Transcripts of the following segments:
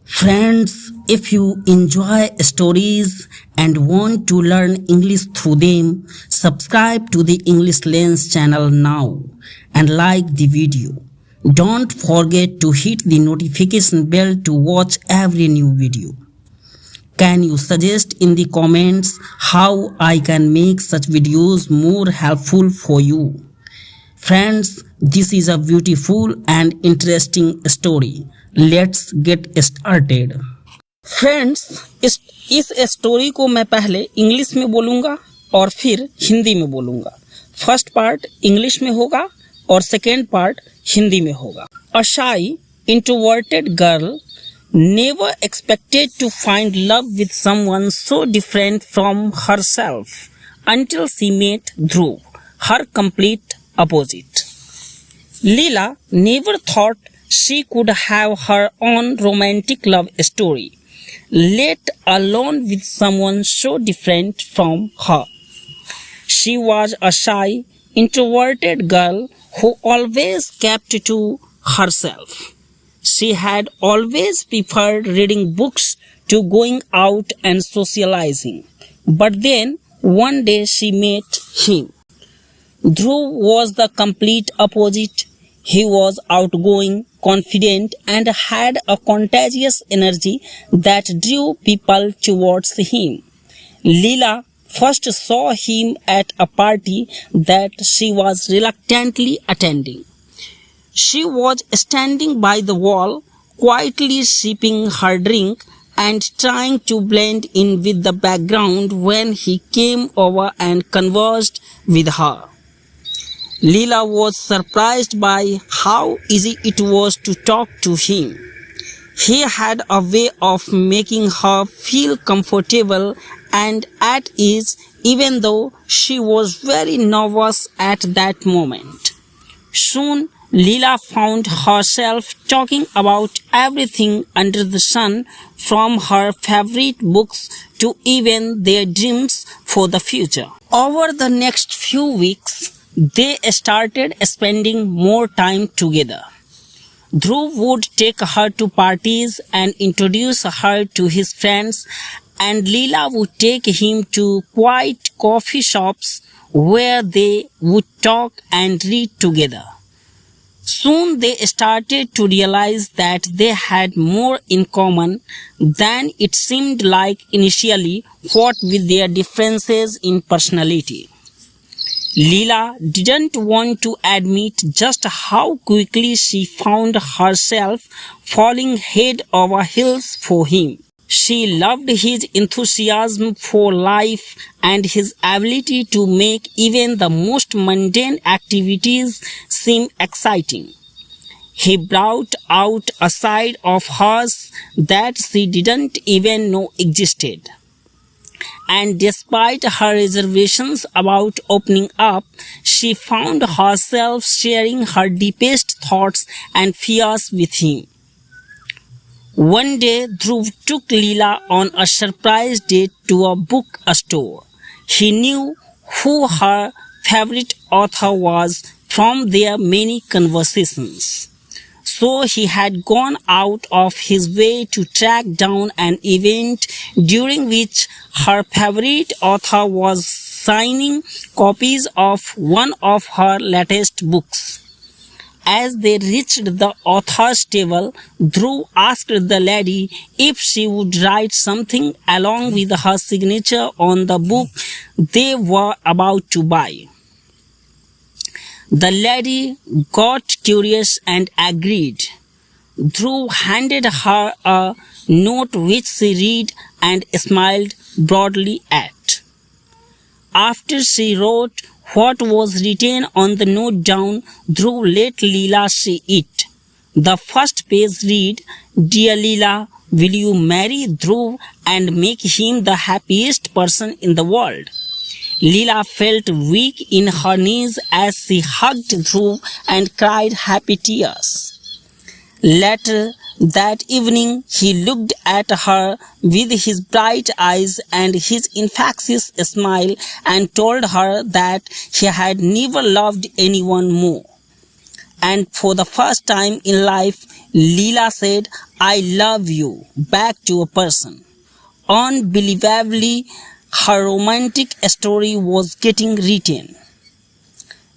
Friends, if you enjoy stories and want to learn English through them, subscribe to the English Lens channel now and like the video. Don't forget to hit the notification bell to watch every new video. Can you suggest in the comments how I can make such videos more helpful for you? Friends, this is a beautiful and interesting story. Let's get started. Friends, इस story को मैं पहले English में बोलूँगा और फिर हिंदी में बोलूँगा। फर्स्ट पार्ट इंग्लिश में होगा और सेकेंड पार्ट हिंदी में होगा। अ शाई introverted girl never expected to find love with someone so different from herself until she met Dhruv, her complete opposite. Leela never thought she could have her own romantic love story, let alone with someone so different from her. She was a shy, introverted girl who always kept to herself. She had always preferred reading books to going out and socializing. But then, one day she met him. Dhruv was the complete opposite. He was outgoing, confident, and had a contagious energy that drew people towards him. Leela first saw him at a party that she was reluctantly attending. She was standing by the wall, quietly sipping her drink and trying to blend in with the background when he came over and conversed with her. Leela was surprised by how easy it was to talk to him. He had a way of making her feel comfortable and at ease even though she was very nervous at that moment. Soon, Leela found herself talking about everything under the sun, from her favorite books to even their dreams for the future. Over the next few weeks, they started spending more time together. Dhruv would take her to parties and introduce her to his friends, and Leela would take him to quiet coffee shops where they would talk and read together. Soon they started to realize that they had more in common than it seemed like initially, what with their differences in personality. Leela didn't want to admit just how quickly she found herself falling head over heels for him. She loved his enthusiasm for life and his ability to make even the most mundane activities seem exciting. He brought out a side of hers that she didn't even know existed. And despite her reservations about opening up, she found herself sharing her deepest thoughts and fears with him. One day, Dhruv took Leela on a surprise date to a bookstore. He knew who her favorite author was from their many conversations. So he had gone out of his way to track down an event during which her favorite author was signing copies of one of her latest books. As they reached the author's table, Dhruv asked the lady if she would write something along with her signature on the book they were about to buy. The lady got curious and agreed. Dhruv handed her a note which she read and smiled broadly at. After she wrote what was written on the note down, Dhruv let Leela see it. The first page read, "Dear Leela, will you marry Dhruv and make him the happiest person in the world?" Leela felt weak in her knees as she hugged Dhruv and cried happy tears. Later that evening, he looked at her with his bright eyes and his infectious smile and told her that he had never loved anyone more. And for the first time in life, Leela said, "I love you" back to a person. Unbelievably, her romantic story was getting written.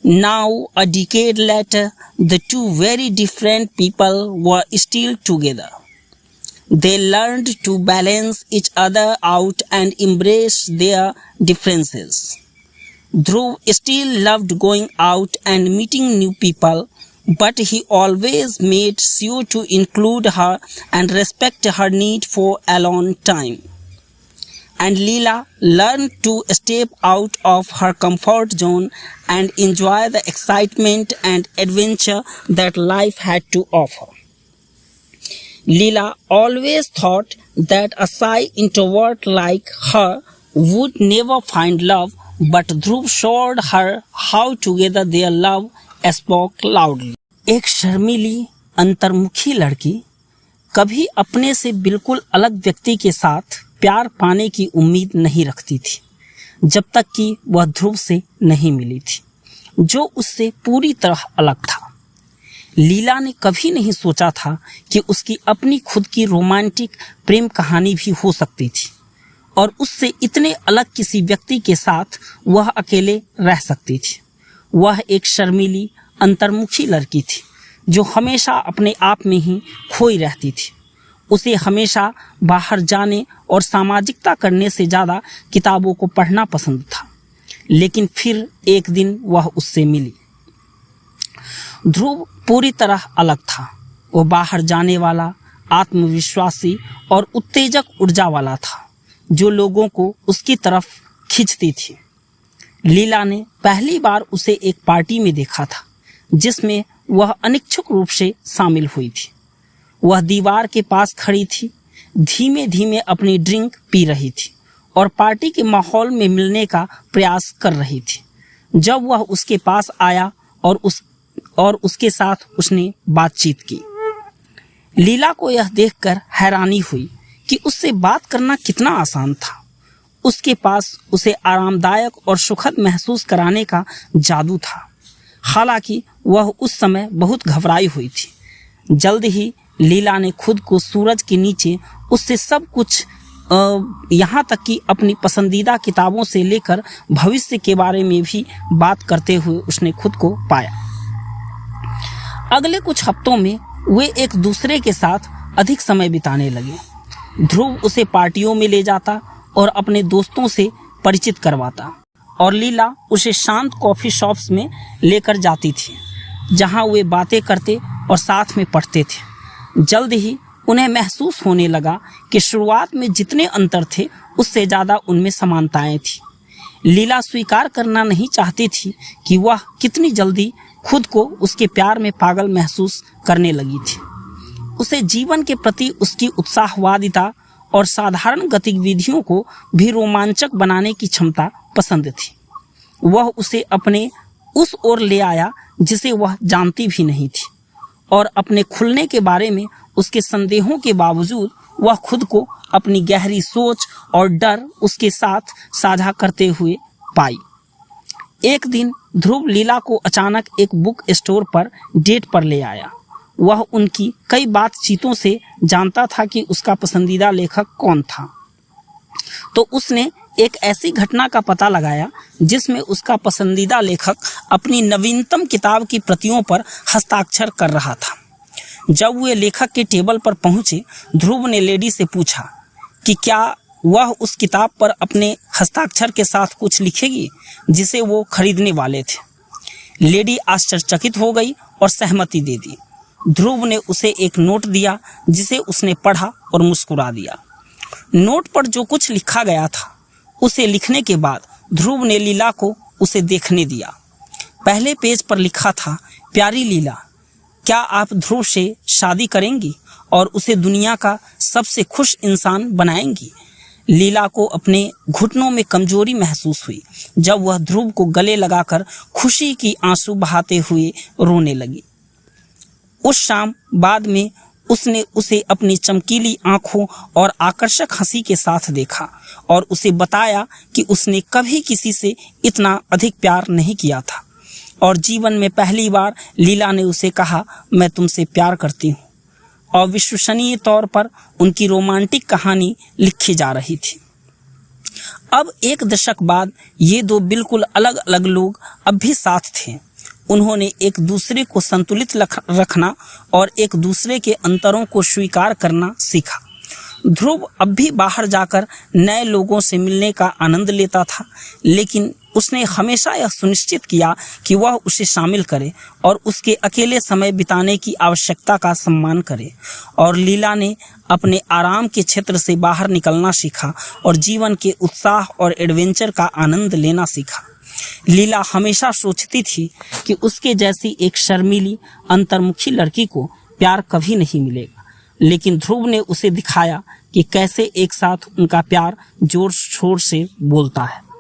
Now, a decade later, the two very different people were still together. They learned to balance each other out and embrace their differences. Dhruv still loved going out and meeting new people, but he always made sure to include her and respect her need for alone time. And Leela learned to step out of her comfort zone and enjoy the excitement and adventure that life had to offer. Leela always thought that a shy introvert like her would never find love, but Dhruv showed her how together their love spoke loudly. एक शर्मीली अंतर्मुखी लड़की कभी अपने से बिल्कुल अलग व्यक्ति के साथ प्यार पाने की उम्मीद नहीं रखती थी, जब तक कि वह ध्रुव से नहीं मिली थी, जो उससे पूरी तरह अलग था। लीला ने कभी नहीं सोचा था कि उसकी अपनी खुद की रोमांटिक प्रेम कहानी भी हो सकती थी और उससे इतने अलग किसी व्यक्ति के साथ वह अकेले रह सकती थी। वह एक शर्मीली अंतर्मुखी लड़की थी जो हमेशा अपने आप में ही खोई रहती थी। उसे हमेशा बाहर जाने और सामाजिकता करने से ज़्यादा किताबों को पढ़ना पसंद था। लेकिन फिर एक दिन वह उससे मिली। ध्रुव पूरी तरह अलग था। वो बाहर जाने वाला, आत्मविश्वासी और उत्तेजक ऊर्जा वाला था, जो लोगों को उसकी तरफ खींचती थी। लीला ने पहली बार उसे एक पार्टी में देखा था, जिसमें वह अनिच्छुक रूप से शामिल हुई थी। वह दीवार के पास खड़ी थी, धीमे धीमे अपनी ड्रिंक पी रही थी और पार्टी के माहौल में मिलने का प्रयास कर रही थी। जब वह उसके पास आया और उसके साथ उसने बातचीत की। लीला को यह देखकर हैरानी हुई कि उससे बात करना कितना आसान था। उसके पास उसे आरामदायक और सुखद महसूस कराने का जादू था। हालांकि वह उस समय बहुत घबराई हुई थी। जल्द ही लीला ने खुद को सूरज के नीचे उससे सब कुछ यहाँ तक कि अपनी पसंदीदा किताबों से लेकर भविष्य के बारे में भी बात करते हुए उसने खुद को पाया। अगले कुछ हफ्तों में वे एक दूसरे के साथ अधिक समय बिताने लगे। ध्रुव उसे पार्टियों में ले जाता और अपने दोस्तों से परिचित करवाता और लीला उसे शांत कॉफ़ी शॉप्स में लेकर जाती थी, जहां वे बातें करते और साथ में पढ़ते थे। जल्द ही उन्हें महसूस होने लगा कि शुरुआत में जितने अंतर थे उससे ज़्यादा उनमें समानताएं थी। लीला स्वीकार करना नहीं चाहती थी कि वह कितनी जल्दी खुद को उसके प्यार में पागल महसूस करने लगी थी। उसे जीवन के प्रति उसकी उत्साहवादिता और साधारण गतिविधियों को भी रोमांचक बनाने की क्षमता पसंद थी। वह उसे अपने उस ओर ले आया जिसे वह जानती भी नहीं थी, और अपने खुलने के बारे में उसके संदेहों के बावजूद वह खुद को अपनी गहरी सोच और डर उसके साथ साझा करते हुए पाई। एक दिन ध्रुव लीला को अचानक एक बुक स्टोर पर डेट पर ले आया। वह उनकी कई बातचीतों से जानता था कि उसका पसंदीदा लेखक कौन था, तो उसने एक ऐसी घटना का पता लगाया जिसमें उसका पसंदीदा लेखक अपनी नवीनतम किताब की प्रतियों पर हस्ताक्षर कर रहा था। जब वे लेखक के टेबल पर पहुंचे, ध्रुव ने लेडी से पूछा कि क्या वह उस किताब पर अपने हस्ताक्षर के साथ कुछ लिखेगी जिसे वो खरीदने वाले थे। लेडी आश्चर्यचकित हो गई और सहमति दे दी। ध्रुव ने उसे एक नोट दिया जिसे उसने पढ़ा और मुस्कुरा दिया। नोट पर जो कुछ लिखा गया था उसे लिखने के बाद ध्रुव ने लीला को उसे देखने दिया। पहले पेज पर लिखा था, प्यारी लीला, क्या आप ध्रुव से शादी करेंगी और उसे दुनिया का सबसे खुश इंसान बनाएंगी। लीला को अपने घुटनों में कमजोरी महसूस हुई जब वह ध्रुव को गले लगाकर खुशी की आंसू बहाते हुए रोने लगी। उस शाम बाद में उसने उसे अपनी चमकीली आंखों और आकर्षक हंसी के साथ देखा और उसे बताया कि उसने कभी किसी से इतना अधिक प्यार नहीं किया था। और जीवन में पहली बार लीला ने उसे कहा, मैं तुमसे प्यार करती हूँ। अविश्वसनीय तौर पर उनकी रोमांटिक कहानी लिखी जा रही थी। अब एक दशक बाद ये दो बिल्कुल अलग अलग लोग अब भी साथ थे। उन्होंने एक दूसरे को संतुलित रखना और एक दूसरे के अंतरों को स्वीकार करना सीखा। ध्रुव अब भी बाहर जाकर नए लोगों से मिलने का आनंद लेता था, लेकिन उसने हमेशा यह सुनिश्चित किया कि वह उसे शामिल करे और उसके अकेले समय बिताने की आवश्यकता का सम्मान करे। और लीला ने अपने आराम के क्षेत्र से बाहर निकलना सीखा और जीवन के उत्साह और एडवेंचर का आनंद लेना सीखा। लीला हमेशा सोचती थी कि उसके जैसी एक शर्मीली, अंतर्मुखी लड़की को प्यार कभी नहीं मिलेगा, लेकिन ध्रुव ने उसे दिखाया कि कैसे एक साथ उनका प्यार जोर शोर से बोलता है।